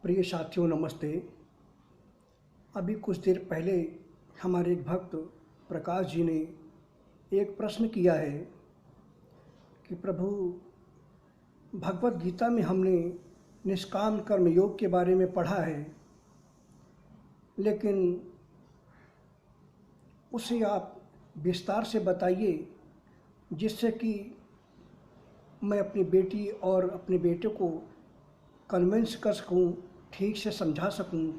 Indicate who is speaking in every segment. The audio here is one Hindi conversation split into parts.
Speaker 1: प्रिय साथियों नमस्ते। अभी कुछ देर पहले हमारे एक भक्त प्रकाश जी ने एक प्रश्न किया है कि प्रभु, भगवत गीता में हमने निष्काम कर्म योग के बारे में पढ़ा है, लेकिन उसे आप विस्तार से बताइए जिससे कि मैं अपनी बेटी और अपने बेटे को कन्विंस कर सकूं, ठीक से समझा सकूं।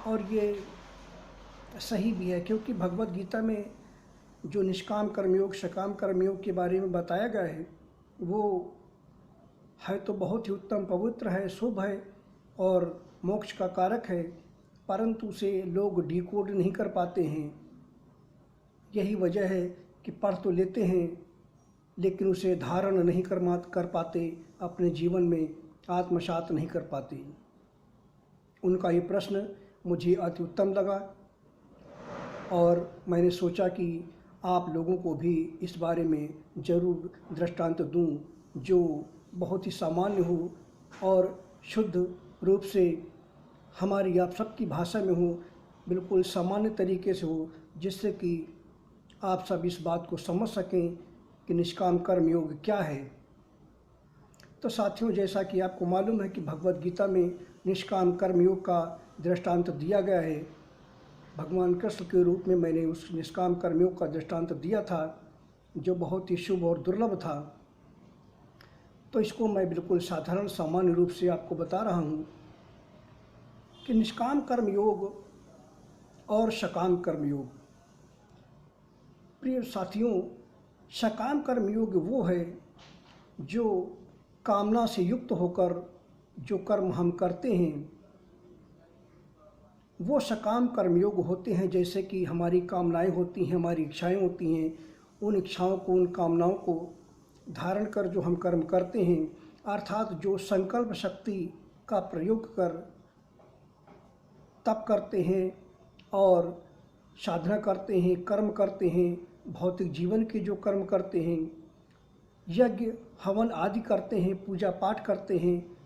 Speaker 1: और ये सही भी है क्योंकि भगवत गीता में जो निष्काम कर्मयोग सकाम कर्मयोग के बारे में बताया गया है वो है तो बहुत ही उत्तम, पवित्र है, शुभ है और मोक्ष का कारक है, परंतु उसे लोग डिकोड नहीं कर पाते हैं। यही वजह है कि पढ़ तो लेते हैं लेकिन उसे धारण नहीं कर पाते, अपने जीवन में आत्मसात नहीं कर पाते। उनका ये प्रश्न मुझे अति उत्तम लगा और मैंने सोचा कि आप लोगों को भी इस बारे में ज़रूर दृष्टांत दूं जो बहुत ही सामान्य हो और शुद्ध रूप से हमारी आप सबकी भाषा में हो, बिल्कुल सामान्य तरीके से हो, जिससे कि आप सब इस बात को समझ सकें कि निष्काम कर्म योग क्या है। तो साथियों, जैसा कि आपको मालूम है कि भगवत गीता में निष्काम कर्म योग का दृष्टांत दिया गया है। भगवान कृष्ण के रूप में मैंने उस निष्काम कर्मयोग का दृष्टांत दिया था जो बहुत ही शुभ और दुर्लभ था। तो इसको मैं बिल्कुल साधारण सामान्य रूप से आपको बता रहा हूँ कि निष्काम कर्मयोग और सकाम कर्मयोग। प्रिय साथियों, सकाम कर्मयोग वो है जो कामना से युक्त होकर जो कर्म हम करते हैं वो सकाम कर्मयोग होते हैं। जैसे कि हमारी कामनाएं होती हैं, हमारी इच्छाएं होती हैं, उन इच्छाओं को, उन कामनाओं को धारण कर जो हम कर्म करते हैं, अर्थात जो संकल्प शक्ति का प्रयोग कर तप करते हैं और साधना करते हैं, कर्म करते हैं, भौतिक जीवन के जो कर्म करते हैं, यज्ञ हवन आदि करते हैं, पूजा पाठ करते हैं,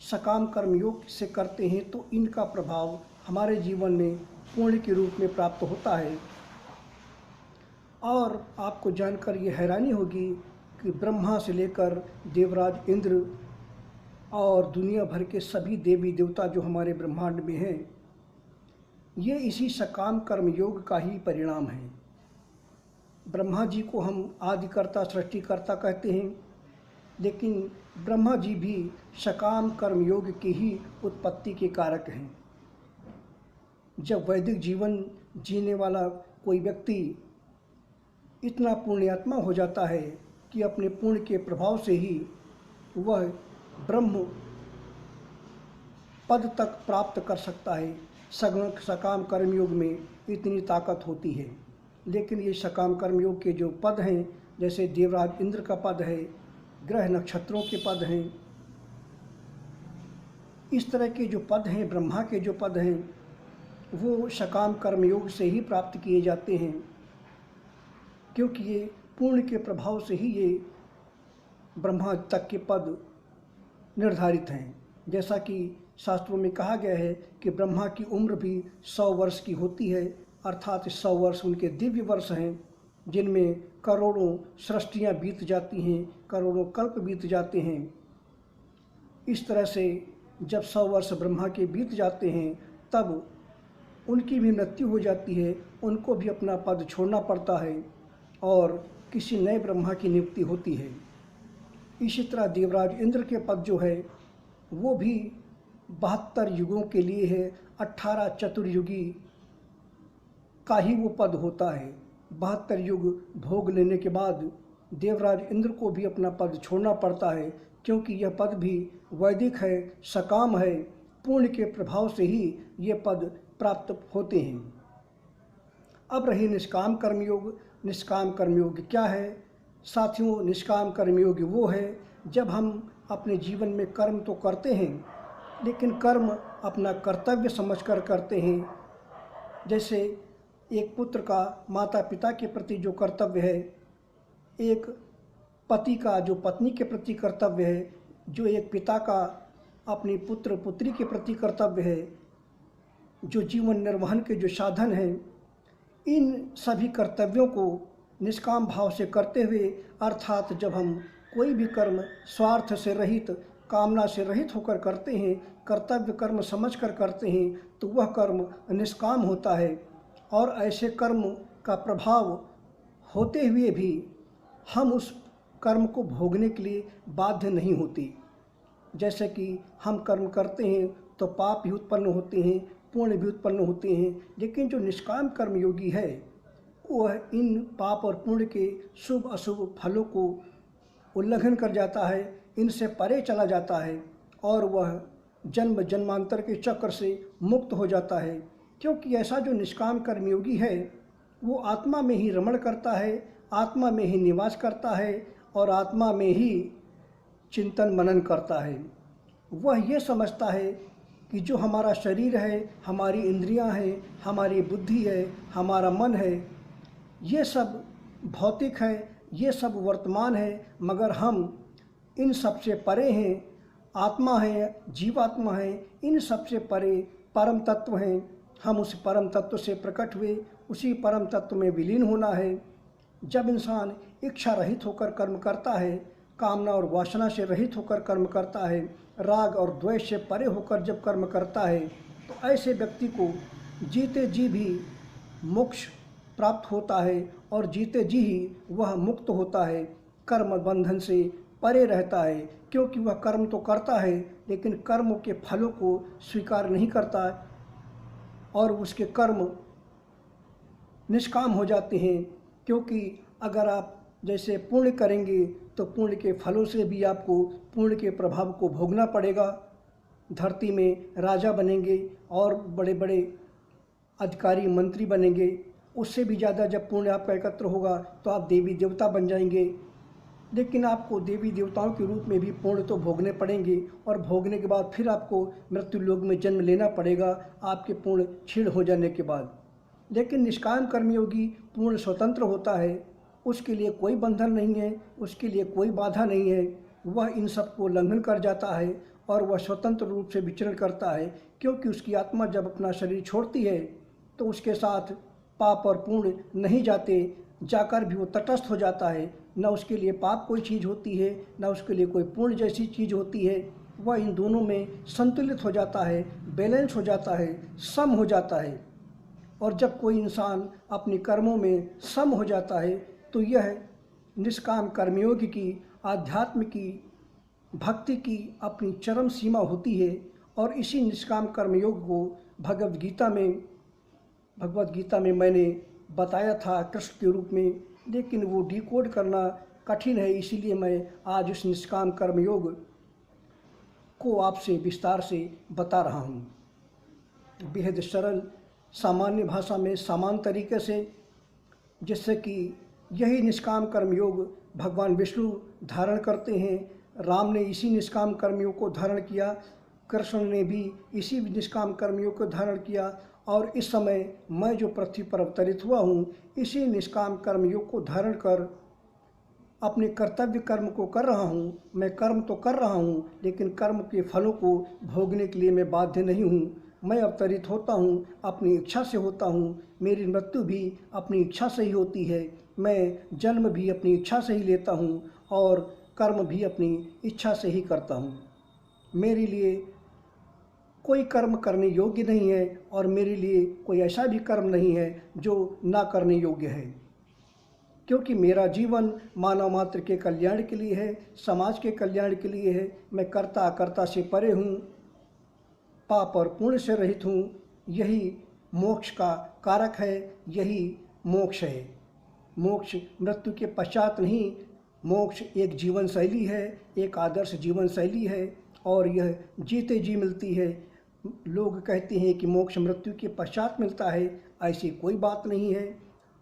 Speaker 1: सकाम कर्मयोग से करते हैं, तो इनका प्रभाव हमारे जीवन में पुण्य के रूप में प्राप्त होता है। और आपको जानकर ये हैरानी होगी कि ब्रह्मा से लेकर देवराज इंद्र और दुनिया भर के सभी देवी देवता जो हमारे ब्रह्मांड में हैं, ये इसी सकाम कर्मयोग का ही परिणाम है। ब्रह्मा जी को हम आदिकर्ता सृष्टिकर्ता कहते हैं, लेकिन ब्रह्मा जी भी सकाम कर्मयोग की ही उत्पत्ति के कारक हैं। जब वैदिक जीवन जीने वाला कोई व्यक्ति इतना पुण्यात्मा हो जाता है कि अपने पुण्य के प्रभाव से ही वह ब्रह्म पद तक प्राप्त कर सकता है, सकाम कर्मयोग में इतनी ताकत होती है। लेकिन ये सकाम कर्मयोग के जो पद हैं, जैसे देवराज इंद्र का पद है, ग्रह नक्षत्रों के पद हैं, इस तरह के जो पद हैं, ब्रह्मा के जो पद हैं, वो सकाम कर्मयोग से ही प्राप्त किए जाते हैं, क्योंकि ये पुण्य के प्रभाव से ही ये ब्रह्मा तक के पद निर्धारित हैं। जैसा कि शास्त्रों में कहा गया है कि ब्रह्मा की उम्र भी 100 वर्ष की होती है, अर्थात 100 वर्ष उनके दिव्य वर्ष हैं, जिनमें करोड़ों सृष्टियाँ बीत जाती हैं, करोड़ों कल्प बीत जाते हैं। इस तरह से जब 100 वर्ष ब्रह्मा के बीत जाते हैं तब उनकी भी मृत्यु हो जाती है, उनको भी अपना पद छोड़ना पड़ता है और किसी नए ब्रह्मा की नियुक्ति होती है। इसी तरह देवराज इंद्र के पद जो है वो भी 72 युगों के लिए है, 18 चतुर्युगी का ही वो पद होता है। 72 युग भोग लेने के बाद देवराज इंद्र को भी अपना पद छोड़ना पड़ता है, क्योंकि यह पद भी वैदिक है, सकाम है, पुण्य के प्रभाव से ही ये पद प्राप्त होते हैं। अब रही निष्काम कर्मयोग। निष्काम कर्मयोग क्या है? साथियों, निष्काम कर्मयोग वो है जब हम अपने जीवन में कर्म तो करते हैं, लेकिन कर्म अपना कर्तव्य समझकर करते हैं। जैसे एक पुत्र का माता पिता के प्रति जो कर्तव्य है, एक पति का जो पत्नी के प्रति कर्तव्य है, जो एक पिता का अपनी पुत्र पुत्री के प्रति कर्तव्य है, जो जीवन निर्वहन के जो साधन हैं, इन सभी कर्तव्यों को निष्काम भाव से करते हुए, अर्थात जब हम कोई भी कर्म स्वार्थ से रहित, कामना से रहित होकर करते हैं, कर्तव्य कर्म समझकर करते हैं, तो वह कर्म निष्काम होता है। और ऐसे कर्म का प्रभाव होते हुए भी हम उस कर्म को भोगने के लिए बाध्य नहीं होती। जैसे कि हम कर्म करते हैं तो पाप भी उत्पन्न होते हैं, पुण्य भी उत्पन्न होते हैं, लेकिन जो निष्काम कर्मयोगी है वह इन पाप और पुण्य के शुभ अशुभ फलों को उल्लंघन कर जाता है, इनसे परे चला जाता है और वह जन्म जन्मांतर के चक्र से मुक्त हो जाता है। क्योंकि ऐसा जो निष्काम कर्मयोगी है वो आत्मा में ही रमण करता है, आत्मा में ही निवास करता है और आत्मा में ही चिंतन मनन करता है। वह ये समझता है कि जो हमारा शरीर है, हमारी इंद्रियां हैं, हमारी बुद्धि है, हमारा मन है, ये सब भौतिक है, ये सब वर्तमान है, मगर हम इन सब से परे हैं, आत्मा है, जीवात्मा है, इन सब से परे परम तत्व हैं। हम उस परम तत्व से प्रकट हुए, उसी परम तत्व में विलीन होना है। जब इंसान इच्छा रहित होकर कर्म करता है, कामना और वासना से रहित होकर कर्म करता है, राग और द्वेष से परे होकर जब कर्म करता है, तो ऐसे व्यक्ति को जीते जी भी मोक्ष प्राप्त होता है और जीते जी ही वह मुक्त होता है, कर्म बंधन से परे रहता है। क्योंकि वह कर्म तो करता है लेकिन कर्मों के फलों को स्वीकार नहीं करता और उसके कर्म निष्काम हो जाते हैं। क्योंकि अगर आप जैसे पुण्य करेंगे तो पुण्य के फलों से भी आपको पुण्य के प्रभाव को भोगना पड़ेगा। धरती में राजा बनेंगे और बड़े बड़े अधिकारी मंत्री बनेंगे, उससे भी ज़्यादा जब पुण्य आपका एकत्र होगा तो आप देवी देवता बन जाएंगे। लेकिन आपको देवी देवताओं के रूप में भी पुण्य तो भोगने पड़ेंगे और भोगने के बाद फिर आपको मृत्यु लोक में जन्म लेना पड़ेगा आपके पुण्य क्षीण हो जाने के बाद। लेकिन निष्काम कर्मयोगी पूर्ण स्वतंत्र होता है, उसके लिए कोई बंधन नहीं है, उसके लिए कोई बाधा नहीं है। वह इन सब को उल्लंघन कर जाता है और वह स्वतंत्र रूप से विचरण करता है। क्योंकि उसकी आत्मा जब अपना शरीर छोड़ती है तो उसके साथ पाप और पुण्य नहीं जाते, जाकर भी वो तटस्थ हो जाता है। न उसके लिए पाप कोई चीज़ होती है, न उसके लिए कोई पुण्य जैसी चीज़ होती है। वह इन दोनों में संतुलित हो जाता है, बैलेंस हो जाता है, सम हो जाता है। और जब कोई इंसान अपने कर्मों में सम हो जाता है तो यह निष्काम कर्मयोग की, आध्यात्म की, भक्ति की अपनी चरम सीमा होती है। और इसी निष्काम कर्मयोग को भगवत गीता में मैंने बताया था कृष्ण के रूप में, लेकिन वो डिकोड करना कठिन है। इसीलिए मैं आज उस निष्काम कर्मयोग को आपसे विस्तार से बता रहा हूँ, बेहद सरल सामान्य भाषा में, समान तरीके से, जिससे कि यही निष्काम कर्मयोग भगवान विष्णु धारण करते हैं। राम ने इसी निष्काम कर्मयोग को धारण किया, कृष्ण ने भी इसी निष्काम कर्मयोग को धारण किया और इस समय मैं जो पृथ्वी पर अवतरित हुआ हूँ, इसी निष्काम कर्मयोग को धारण कर अपने कर्तव्य कर्म को कर रहा हूँ। मैं कर्म तो कर रहा हूँ लेकिन कर्म के फलों को भोगने के लिए मैं बाध्य नहीं हूँ। मैं अवतरित होता हूँ अपनी इच्छा से होता हूँ, मेरी मृत्यु भी अपनी इच्छा से ही होती है, मैं जन्म भी अपनी इच्छा से ही लेता हूँ और कर्म भी अपनी इच्छा से ही करता हूँ। मेरे लिए कोई कर्म करने योग्य नहीं है और मेरे लिए कोई ऐसा भी कर्म नहीं है जो ना करने योग्य है। क्योंकि मेरा जीवन मानव मात्र के कल्याण के लिए है, समाज के कल्याण के लिए है। मैं कर्ता से परे हूँ, पाप और पुण्य से रहित हूँ। यही मोक्ष का कारक है, यही मोक्ष है। मोक्ष मृत्यु के पश्चात नहीं, मोक्ष एक जीवन शैली है, एक आदर्श जीवन शैली है और यह जीते जी मिलती है। लोग कहते हैं कि मोक्ष मृत्यु के पश्चात मिलता है, ऐसी कोई बात नहीं है।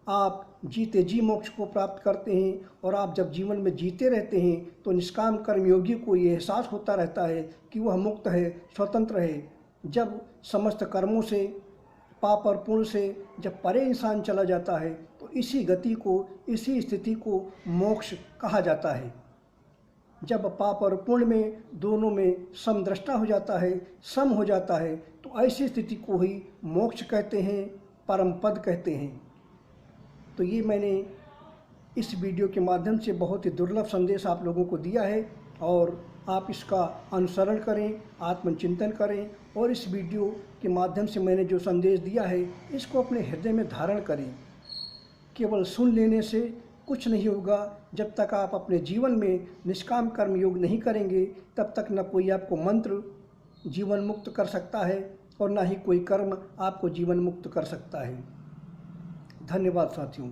Speaker 1: आप जीते जी मोक्ष को प्राप्त करते हैं और आप जब जीवन में जीते रहते हैं तो निष्काम कर्मयोगी को ये एहसास होता रहता है कि वह मुक्त है, स्वतंत्र है। जब समस्त कर्मों से, पाप और पुण्य से जब परे इंसान चला जाता है तो इसी गति को, इसी स्थिति को मोक्ष कहा जाता है। जब पाप और पुण्य में दोनों में समदृष्टा हो जाता है, सम हो जाता है, तो ऐसी स्थिति को ही मोक्ष कहते हैं, परम पद कहते हैं। तो ये मैंने इस वीडियो के माध्यम से बहुत ही दुर्लभ संदेश आप लोगों को दिया है और आप इसका अनुसरण करें, आत्मचिंतन करें और इस वीडियो के माध्यम से मैंने जो संदेश दिया है इसको अपने हृदय में धारण करें। केवल सुन लेने से कुछ नहीं होगा। जब तक आप अपने जीवन में निष्काम कर्म योग नहीं करेंगे तब तक न कोई आपको मंत्र जीवन मुक्त कर सकता है और न ही कोई कर्म आपको जीवन मुक्त कर सकता है। धन्यवाद साथियों।